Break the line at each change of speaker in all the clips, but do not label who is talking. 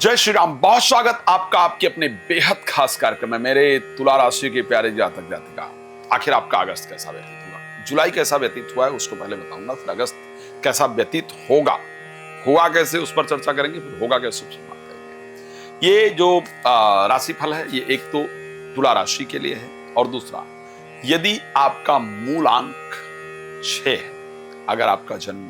जय श्री राम। बहुत स्वागत आपका आपके अपने बेहद खास कार्यक्रम में। मेरे तुला राशि के प्यारे जातक जातिका, आखिर आपका अगस्त कैसा व्यतीत हुआ, जुलाई कैसा व्यतीत हुआ है उसको पहले बताऊंगा, फिर अगस्त कैसा व्यतीत होगा, हुआ कैसे उस पर चर्चा करेंगे, फिर होगा कैसे उस पर बात करेंगे। ये जो राशिफल है ये एक तो तुला राशि के लिए है, और दूसरा यदि आपका मूलांक 6 है, अगर आपका जन्म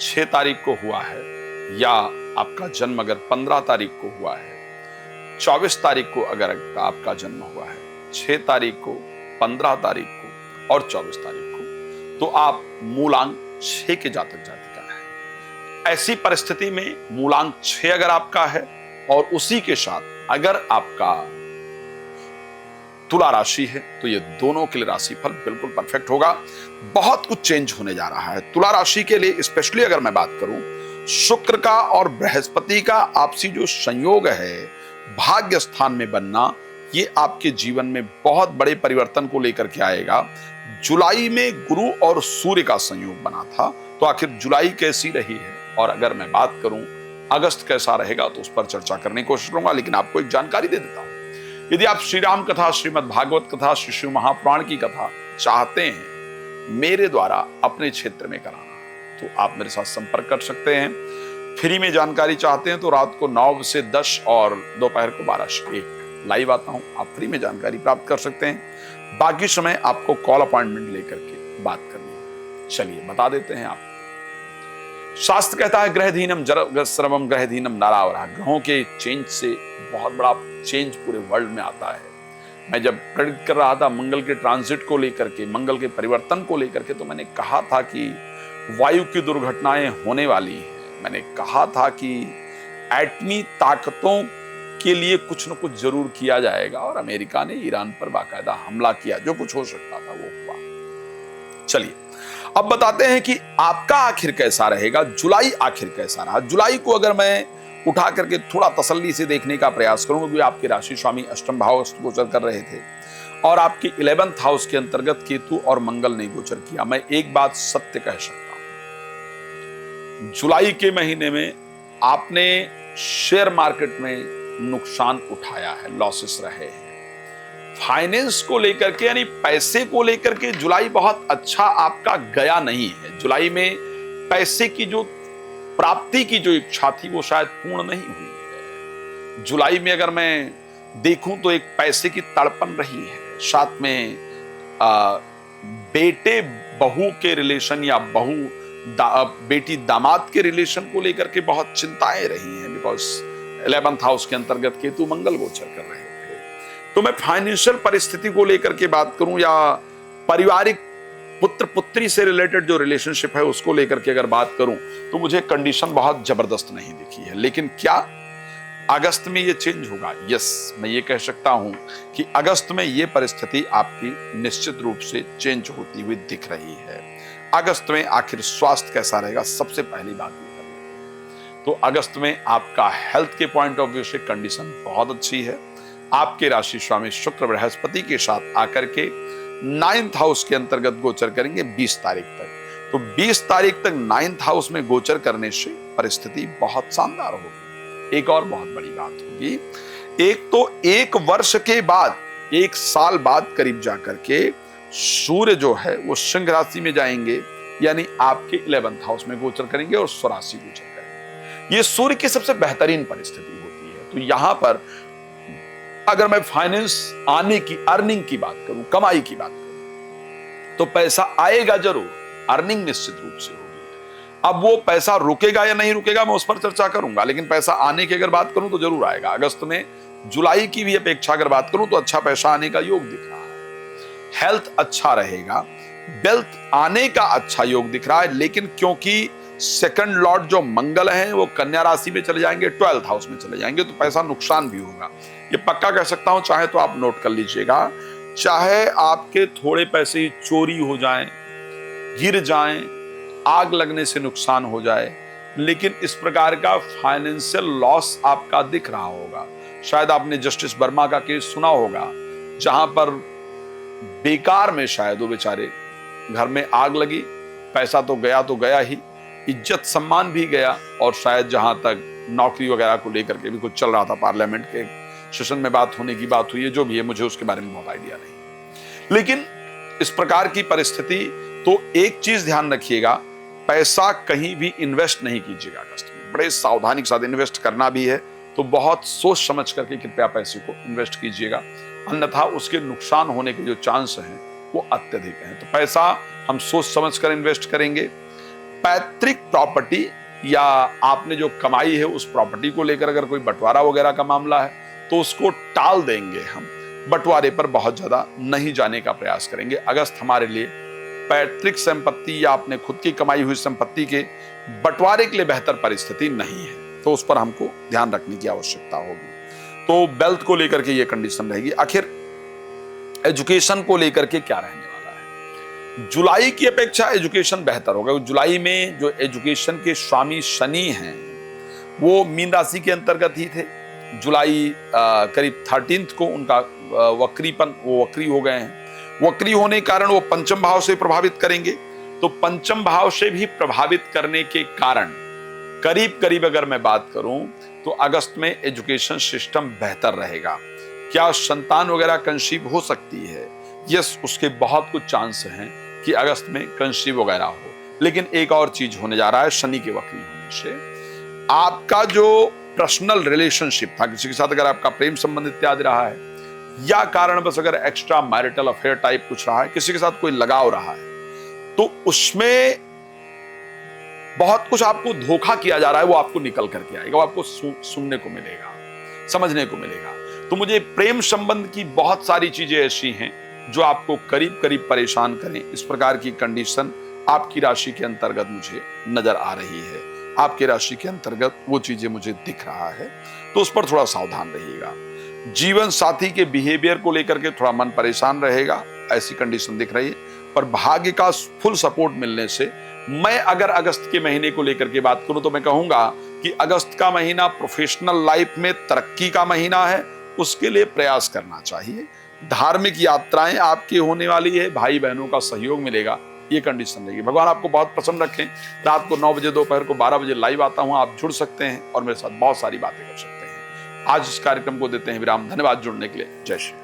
6 तारीख को हुआ है या आपका जन्म अगर 15 तारीख को हुआ है, 24 तारीख को अगर आपका जन्म हुआ है, 6 तारीख को, 15 तारीख को और 24 तारीख को, तो आप मूलांक 6 के जातक जातिका है। ऐसी परिस्थिति में मूलांक 6 अगर आपका है और उसी के साथ अगर आपका तुला राशि है, तो ये दोनों के लिए राशिफल बिल्कुल परफेक्ट होगा। बहुत कुछ चेंज होने जा रहा है तुला राशि के लिए। स्पेशली अगर मैं बात करूं, शुक्र का और बृहस्पति का आपसी जो संयोग है, भाग्य स्थान में बनना, ये आपके जीवन में बहुत बड़े परिवर्तन को लेकर के आएगा। जुलाई में गुरु और सूर्य का संयोग बना था, तो आखिर जुलाई कैसी रही है, और अगर मैं बात करूं अगस्त कैसा रहेगा, तो उस पर चर्चा करने की कोशिश करूंगा। लेकिन आपको एक जानकारी दे देता हूं, यदि आप श्री राम कथा, श्रीमद् भागवत कथा, श्री शिव महापुराण की कथा चाहते हैं मेरे द्वारा अपने क्षेत्र में कराना, तो आप मेरे साथ संपर्क कर सकते हैं। फ्री में जानकारी चाहते हैं तो रात को 9 से 10 और दोपहर को 12 से 1 लाइव आता हूं, आप फ्री में जानकारी प्राप्त कर सकते हैं। बाकी समय आपको कॉल अपॉइंटमेंट लेकर के बात करनी है। चलिए बता देते हैं आप। शास्त्र कहता है ग्रहधीनम सर्वम ग्रहधीनम नारावरा। ग्रहों के चेंज से बहुत बड़ा चेंज पूरे वर्ल्ड में आता है। मैं जब प्रेडिक्ट कर रहा था मंगल के ट्रांजिट को लेकर के, मंगल के परिवर्तन को लेकर के, तो मैंने कहा था कि वायु की दुर्घटनाएं होने वाली हैं। मैंने कहा था कि एटमी ताकतों के लिए कुछ न कुछ जरूर किया जाएगा, और अमेरिका ने ईरान पर बाकायदा हमला किया। जो कुछ हो सकता था वो हुआ। चलिए अब बताते हैं कि आपका आखिर कैसा रहेगा, जुलाई आखिर कैसा रहा। जुलाई को अगर मैं उठा करके थोड़ा तसल्ली से देखने का प्रयास करूं, क्योंकि आपके राशि स्वामी अष्टम भाव गोचर कर रहे थे और आपके 11th हाउस के अंतर्गत केतु और मंगल ने गोचर किया। मैं एक बात सत्य कह सकता हूं, जुलाई के महीने में आपने शेयर मार्केट में नुकसान उठाया है, लॉसेस रहे हैं। फाइनेंस को लेकर के, यानी पैसे को लेकर के जुलाई बहुत अच्छा आपका गया नहीं है। जुलाई में पैसे की जो प्राप्ति की जो इच्छा थी वो शायद पूर्ण नहीं हुई है। जुलाई में अगर मैं देखूं तो एक पैसे की तड़पन रही है, साथ में बेटे बहू के रिलेशन या बहू बेटी दामाद के रिलेशन को लेकर के बहुत चिंताएं रही हैं, बिकॉज 11th हाउस के अंतर्गत केतु मंगल गोचर कर रहे थे। तो मैं फाइनेंशियल परिस्थिति को लेकर के बात करूं या पारिवारिक पुत्र पुत्री से रिलेटेड जो रिलेशनशिप है उसको लेकर के अगर बात करूं, तो मुझे कंडीशन बहुत जबरदस्त नहीं दिखी है। लेकिन क्या अगस्त में ये चेंज होगा? यस, मैं ये कह सकता हूं कि अगस्त में ये परिस्थिति आपकी निश्चित रूप से चेंज होती हुई दिख रही है। अगस्त में आखिर स्वास्थ्य कैसा रहेगा, सबसे पहली बात ये कर लेते हैं। तो अगस्त में आपका हेल्थ के पॉइंट ऑफ व्यू से कंडीशन बहुत अच्छी है। आपके राशि स्वामी शुक्र बृहस्पति के साथ आकर के 9th हाउस के अंतर्गत गोचर करेंगे 20 तारीख तक। तो 20 तारीख तक 9th हाउस में गोचर करने से परिस्थिति बहुत शानदार होगी। एक और बहुत बड़ी बात होगी, एक तो 1 वर्ष के बाद, 1 साल बाद करीब जाकर के सूर्य जो है वो सिंह राशि में जाएंगे, यानी आपके 11th हाउस में गोचर करेंगे और स्वराशि गोचर करेंगे। ये सूर्य की सबसे बेहतरीन परिस्थिति होती है। तो यहां पर अगर मैं फाइनेंस आने की, अर्निंग की बात करूं, कमाई की बात करूं, तो पैसा आएगा जरूर, अर्निंग निश्चित रूप से होगी। अब वो पैसा रुकेगा या नहीं रुकेगा मैं उस पर चर्चा करूंगा, लेकिन पैसा आने की अगर बात करूं तो जरूर आएगा। अगस्त में जुलाई की भी अपेक्षा अगर बात करूं तो अच्छा पैसा आने का योग दिख रहा है। हेल्थ अच्छा रहेगा, वेल्थ आने का अच्छा योग दिख रहा है। लेकिन क्योंकि सेकंड लॉर्ड जो मंगल हैं वो कन्या राशि में चले जाएंगे, 12th हाउस में चले जाएंगे, तो पैसा नुकसान भी होगा। ये पक्का कह सकता हूं, चाहे तो आप नोट कर लीजिएगा। चाहे आपके थोड़े पैसे ही चोरी हो जाएं, गिर जाएं, आग लगने से नुकसान हो जाए, लेकिन इस प्रकार का फाइनेंशियल लॉस आपका दिख रहा होगा। शायद आपने जस्टिस वर्मा का केस सुना होगा, जहां पर बेकार में शायद वो बेचारे घर में आग लगी, पैसा तो गया ही, इज्जत सम्मान भी गया, और शायद जहां तक नौकरी वगैरह को लेकर के भी कुछ चल रहा था, पार्लियामेंट के सेशन में बात होने की बात हुई है, जो भी है मुझे उसके बारे में बहुत आइडिया नहीं। लेकिन इस प्रकार की परिस्थिति, तो एक चीज ध्यान रखिएगा, पैसा कहीं भी इन्वेस्ट नहीं कीजिएगा अगस्त में। बड़े सावधानी के साथ इन्वेस्ट करना भी है तो बहुत सोच समझ करके कृपया पैसे को इन्वेस्ट कीजिएगा, अन्यथा उसके नुकसान होने के जो चांस हैं वो अत्यधिक हैं। तो पैसा हम सोच समझ कर इन्वेस्ट करेंगे। पैतृक प्रॉपर्टी या आपने जो कमाई है उस प्रॉपर्टी को लेकर अगर कोई बंटवारा वगैरह का मामला है तो उसको टाल देंगे हम, बंटवारे पर बहुत ज्यादा नहीं जाने का प्रयास करेंगे। अगस्त हमारे लिए पैतृक संपत्ति या अपने खुद की कमाई हुई संपत्ति के बंटवारे के लिए बेहतर परिस्थिति नहीं है, तो उस पर हमको ध्यान रखने की आवश्यकता होगी। तो वेल्थ को लेकर के ये कंडीशन रहेगी। आखिर एजुकेशन को लेकर के क्या रहने वाला है? जुलाई की अपेक्षा एजुकेशन बेहतर होगा। जुलाई में जो एजुकेशन के स्वामी शनि हैं वो मीन राशि के अंतर्गत ही थे। जुलाई करीब 13 को उनका वक्री हो गए हैं। वक्री होने के कारण वो पंचम भाव से प्रभावित करेंगे, तो पंचम भाव से भी प्रभावित करने के कारण करीब करीब अगर मैं बात करूं तो अगस्त में एजुकेशन सिस्टम बेहतर रहेगा। क्या संतान वगैरह कंसीव हो सकती है? यस, उसके बहुत कुछ चांस हैं कि अगस्त में कंसीव वगैरह हो। लेकिन एक और चीज होने जा रहा है, शनि के वक्री होने से आपका जो पर्सनल रिलेशनशिप था, किसी के साथ अगर आपका प्रेम संबंध इत्यादि रहा है या कारण बस अगर एक्स्ट्रा मैरिटल अफेयर टाइप कुछ रहा है, किसी के साथ कोई लगाव रहा है, तो उसमें बहुत कुछ आपको धोखा किया जा रहा है, वो आपको निकल करके आएगा, वो आपको सुनने को मिलेगा, समझने को मिलेगा। तो मुझे प्रेम संबंध की बहुत सारी चीजें ऐसी हैं जो आपको करीब करीब परेशान करें, इस प्रकार की कंडीशन आपकी राशि के अंतर्गत मुझे नजर आ रही है। आपकी राशि के अंतर्गत वो चीजें मुझे दिख रहा है, तो उस पर थोड़ा सावधान रहिएगा। जीवन साथी के बिहेवियर को लेकर के थोड़ा मन परेशान रहेगा, ऐसी कंडीशन दिख रही है। पर भाग्य का फुल सपोर्ट मिलने से मैं अगर अगस्त के महीने को लेकर के बात करूं तो मैं कहूंगा कि अगस्त का महीना प्रोफेशनल लाइफ में तरक्की का महीना है, उसके लिए प्रयास करना चाहिए। धार्मिक यात्राएं आपकी होने वाली है, भाई बहनों का सहयोग मिलेगा, ये कंडीशन रहेगी। भगवान आपको बहुत प्रसन्न रखें। रात को 9 बजे, दोपहर को 12 बजे लाइव आता हूं, आप जुड़ सकते हैं और मेरे साथ बहुत सारी बातें कर सकते हैं। आज इस कार्यक्रम को देते हैं विराम। धन्यवाद जुड़ने के लिए। जय श्री।